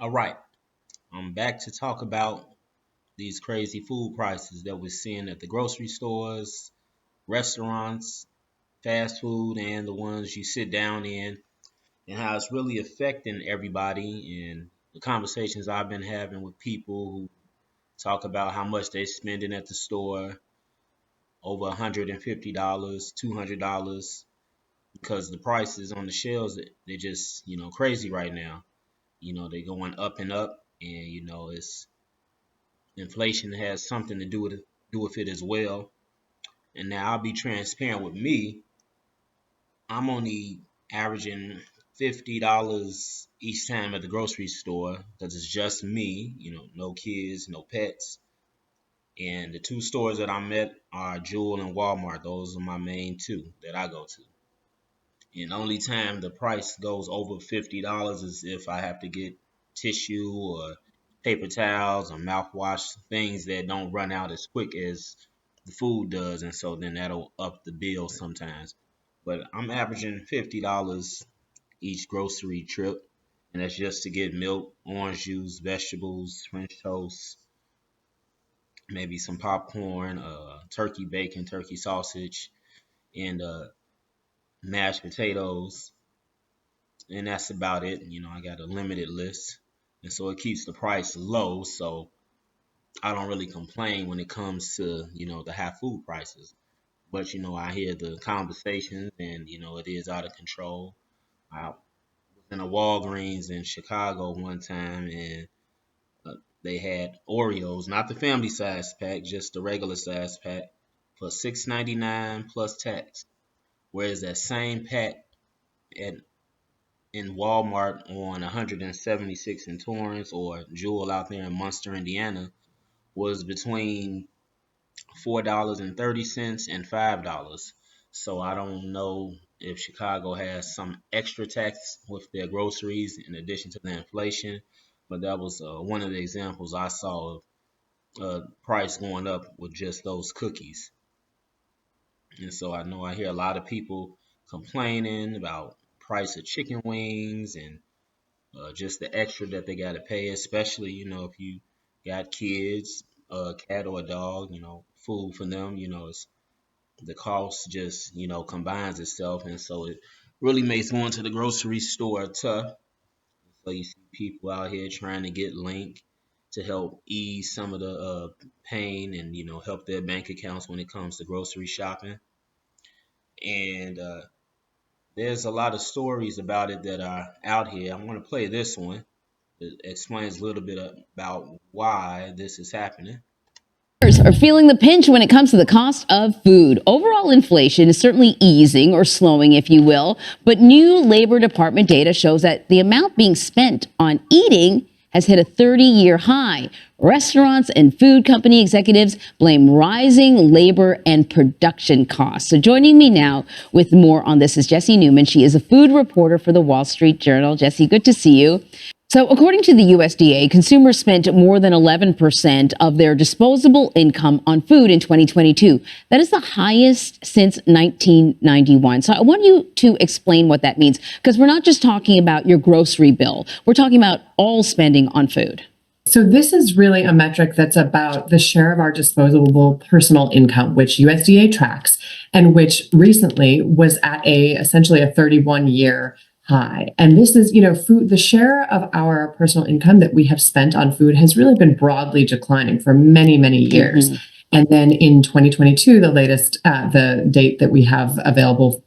All right, I'm back to talk about these crazy food prices that we're seeing at the grocery stores, restaurants, fast food, and the ones you sit down in, and how it's really affecting everybody. And the conversations I've been having with people who talk about how much they're spending at the store, over $150, $200, because the prices on the shelves, they're just, crazy right now. They're going up and up, and, it's inflation has something to do with it as well. And now I'll be transparent with me. I'm only averaging $50 each time at the grocery store because it's just me, no kids, no pets. And the two stores that I'm at are Jewel and Walmart. Those are my main two that I go to. And the only time the price goes over $50 is if I have to get tissue or paper towels or mouthwash, things that don't run out as quick as the food does, and so then that'll up the bill sometimes. But I'm averaging $50 each grocery trip, and that's just to get milk, orange juice, vegetables, French toast, maybe some popcorn, turkey bacon, turkey sausage, and mashed potatoes, and that's about it. I got a limited list, and so it keeps the price low. So I don't really complain when it comes to the high food prices. But I hear the conversations, and it is out of control. I was in a Walgreens in Chicago one time, and they had Oreos, not the family size pack, just the regular size pack, for $6.99 plus tax. Whereas that same pack at in Walmart on 176 in Torrance or Jewel out there in Munster, Indiana, was between $4.30 and $5. So I don't know if Chicago has some extra tax with their groceries in addition to the inflation, but that was one of the examples I saw of price going up with just those cookies. And so I know I hear a lot of people complaining about price of chicken wings and just the extra that they got to pay, especially if you got kids, a cat or a dog, food for them, it's the cost just combines itself, and so it really makes going to the grocery store tough. So you see people out here trying to get Link to help ease some of the pain and help their bank accounts when it comes to grocery shopping. And there's a lot of stories about it that are out here. I'm going to play this one. It explains a little bit about why this is happening. Are feeling the pinch when it comes to the cost of food. Overall inflation is certainly easing or slowing, if you will, but new Labor Department data shows that the amount being spent on eating has hit a 30-year high. Restaurants and food company executives blame rising labor and production costs. So joining me now with more on this is Jessie Newman. She is a food reporter for the Wall Street Journal. Jessie, good to see you. So according to the USDA, consumers spent more than 11% of their disposable income on food in 2022. That is the highest since 1991. So I want you to explain what that means, because we're not just talking about your grocery bill. We're talking about all spending on food. So this is really a metric that's about the share of our disposable personal income, which USDA tracks, and which recently was at essentially a 31-year high. And this is, food, the share of our personal income that we have spent on food has really been broadly declining for many, many years. Mm-hmm. And then in 2022, the latest, the date that we have available,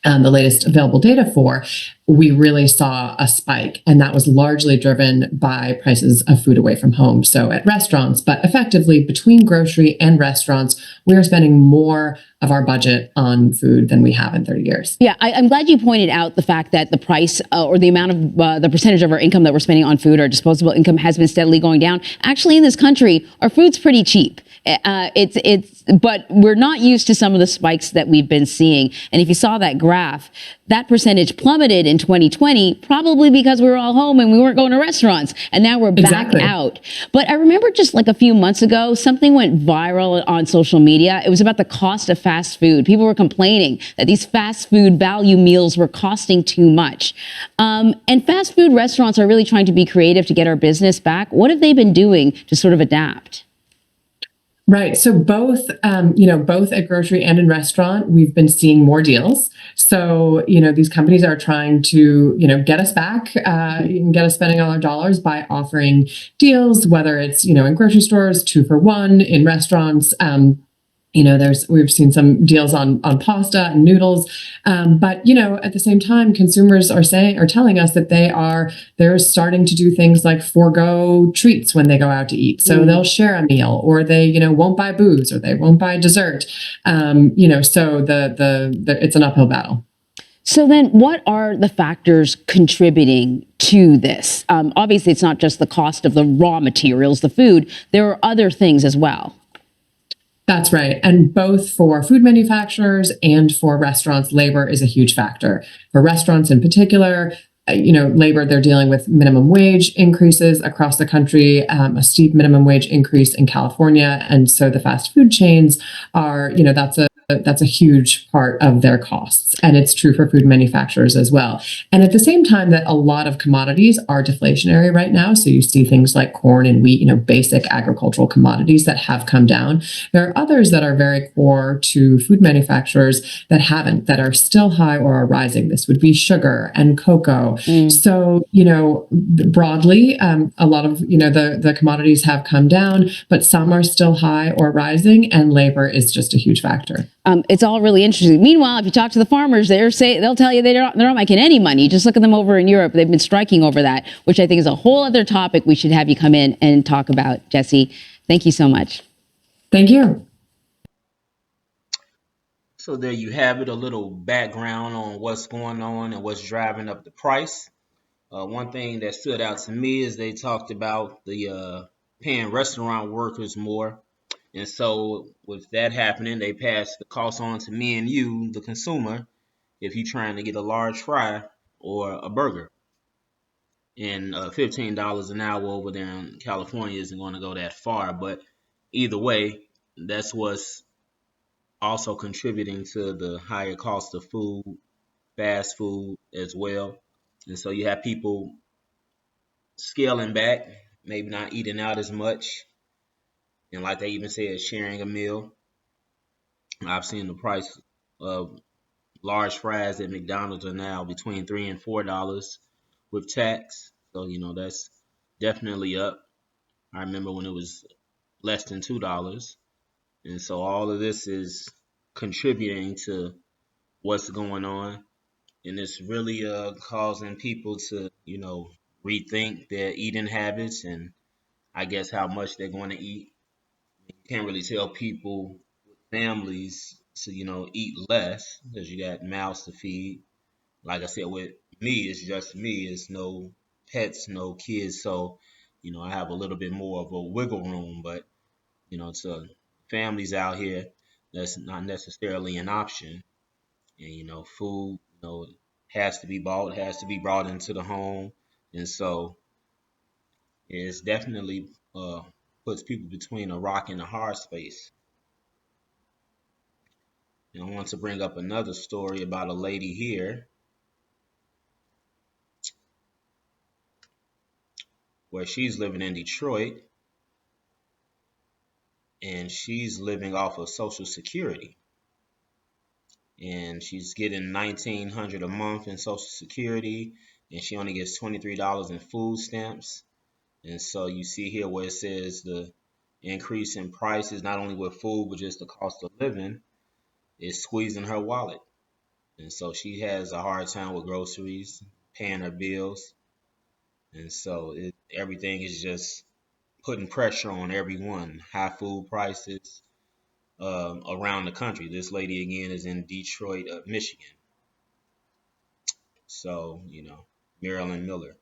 the latest available data for, we really saw a spike. And that was largely driven by prices of food away from home. So at restaurants, but effectively between grocery and restaurants, we are spending more of our budget on food than we have in 30 years. Yeah, I'm glad you pointed out the fact that the price or the amount of the percentage of our income that we're spending on food, our disposable income, has been steadily going down. Actually, in this country, our food's pretty cheap. But we're not used to some of the spikes that we've been seeing. And if you saw that graph, that percentage plummeted in 2020, probably because we were all home and we weren't going to restaurants. And now we're back Exactly. out. But I remember just like a few months ago, something went viral on social media. It was about the cost of fast food. People were complaining that these fast food value meals were costing too much. And fast food restaurants are really trying to be creative to get our business back. What have they been doing to sort of adapt? Right. So both at grocery and in restaurant, we've been seeing more deals. So, these companies are trying to, get us back, and get us spending all our dollars by offering deals, whether it's, in grocery stores, 2 for 1, in restaurants. We've seen some deals on pasta and noodles, but at the same time, consumers are telling us that they're starting to do things like forego treats when they go out to eat. So they'll share a meal, or they won't buy booze, or they won't buy dessert. So it's an uphill battle. So then, what are the factors contributing to this? Obviously, it's not just the cost of the raw materials, the food. There are other things as well. That's right. And both for food manufacturers and for restaurants, labor is a huge factor. For restaurants in particular, labor, they're dealing with minimum wage increases across the country, a steep minimum wage increase in California. And so the fast food chains are, that's a huge part of their costs. And it's true for food manufacturers as well. And at the same time that a lot of commodities are deflationary right now. So you see things like corn and wheat, basic agricultural commodities that have come down. There are others that are very core to food manufacturers that haven't, that are still high or are rising. This would be sugar and cocoa. So, broadly, a lot of, the commodities have come down, but some are still high or rising, and labor is just a huge factor. It's all really interesting. Meanwhile, if you talk to the farmers, they'll tell you they're not making any money. Just look at them over in Europe. They've been striking over that, which I think is a whole other topic we should have you come in and talk about, Jessie. Thank you so much. Thank you. So there you have it, a little background on what's going on and what's driving up the price. One thing that stood out to me is they talked about the paying restaurant workers more. And so with that happening, they pass the cost on to me and you, the consumer, if you're trying to get a large fry or a burger. And $15 an hour over there in California isn't going to go that far. But either way, that's what's also contributing to the higher cost of food, fast food as well. And so you have people scaling back, maybe not eating out as much. And like they even said, sharing a meal. I've seen the price of large fries at McDonald's are now between $3 and $4 with tax. So, that's definitely up. I remember when it was less than $2. And so all of this is contributing to what's going on. And it's really causing people to, rethink their eating habits and I guess how much they're going to eat. You can't really tell people with families to, eat less because you got mouths to feed. Like I said, with me, it's just me. It's no pets, no kids. So, I have a little bit more of a wiggle room. But, to families out here, that's not necessarily an option. And, food, has to be bought, has to be brought into the home. And so it's definitely puts people between a rock and a hard space. And I want to bring up another story about a lady here where she's living in Detroit and she's living off of Social Security. And she's getting $1,900 a month in Social Security, and she only gets $23 in food stamps. And so you see here where it says the increase in prices, not only with food, but just the cost of living, is squeezing her wallet. And so she has a hard time with groceries, paying her bills. And so everything is just putting pressure on everyone. High food prices around the country. This lady again is in Detroit, Michigan. So, Marilyn Miller.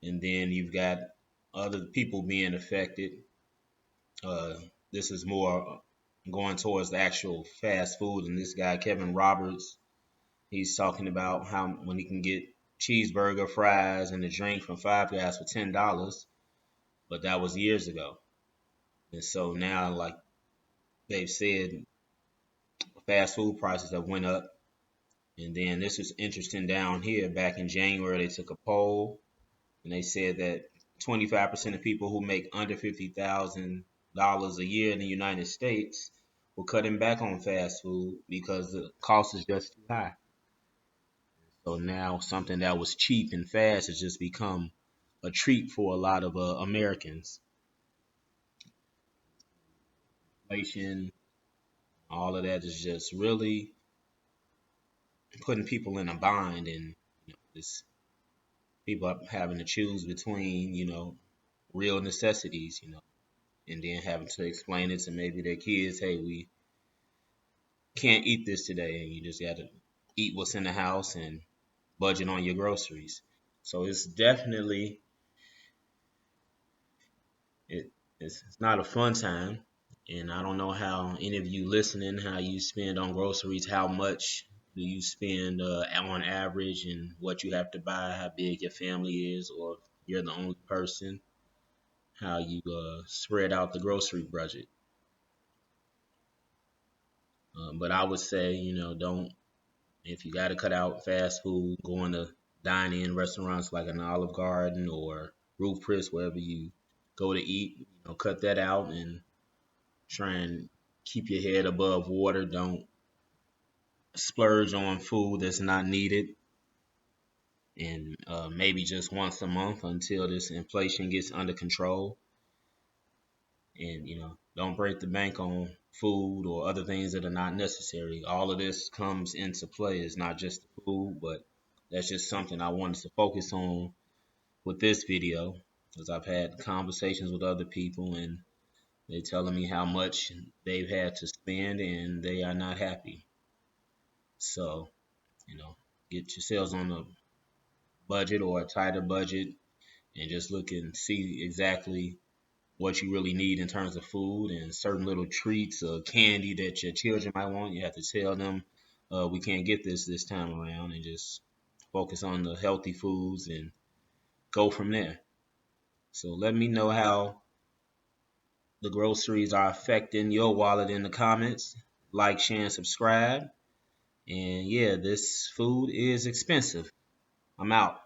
And then you've got other people being affected. this is more going towards the actual fast food. And this guy, Kevin Roberts, he's talking about how when he can get cheeseburger, fries, and a drink from Five Guys for $10, but that was years ago. And so now, like they've said, fast food prices have went up. And then this is interesting down here. Back in January, they took a poll and they said that 25% of people who make under $50,000 a year in the United States were cutting back on fast food because the cost is just too high. So now something that was cheap and fast has just become a treat for a lot of Americans. Inflation, all of that is just really putting people in a bind, and this people are having to choose between real necessities, and then having to explain it to maybe their kids, hey, we can't eat this today, and you just got to eat what's in the house and budget on your groceries. So it's definitely it's not a fun time, and I don't know how any of you listening, how you spend on groceries, how much do you spend on average, and what you have to buy, how big your family is, or if you're the only person, how you spread out the grocery budget. But I would say, don't if you got to cut out fast food, going to dine-in restaurants like an Olive Garden or Ruth Chris, wherever you go to eat, cut that out and try and keep your head above water. Don't splurge on food that's not needed, and maybe just once a month until this inflation gets under control. And don't break the bank on food or other things that are not necessary. All of this comes into play. It's not just the food, but that's just something I wanted to focus on with this video, because I've had conversations with other people and they telling me how much they've had to spend and they are not happy. So, you know, get yourselves on a budget or a tighter budget and just look and see exactly what you really need in terms of food and certain little treats or candy that your children might want. You have to tell them we can't get this time around, and just focus on the healthy foods and go from there. So let me know how the groceries are affecting your wallet in the comments. Like, share, and subscribe. And yeah, this food is expensive. I'm out.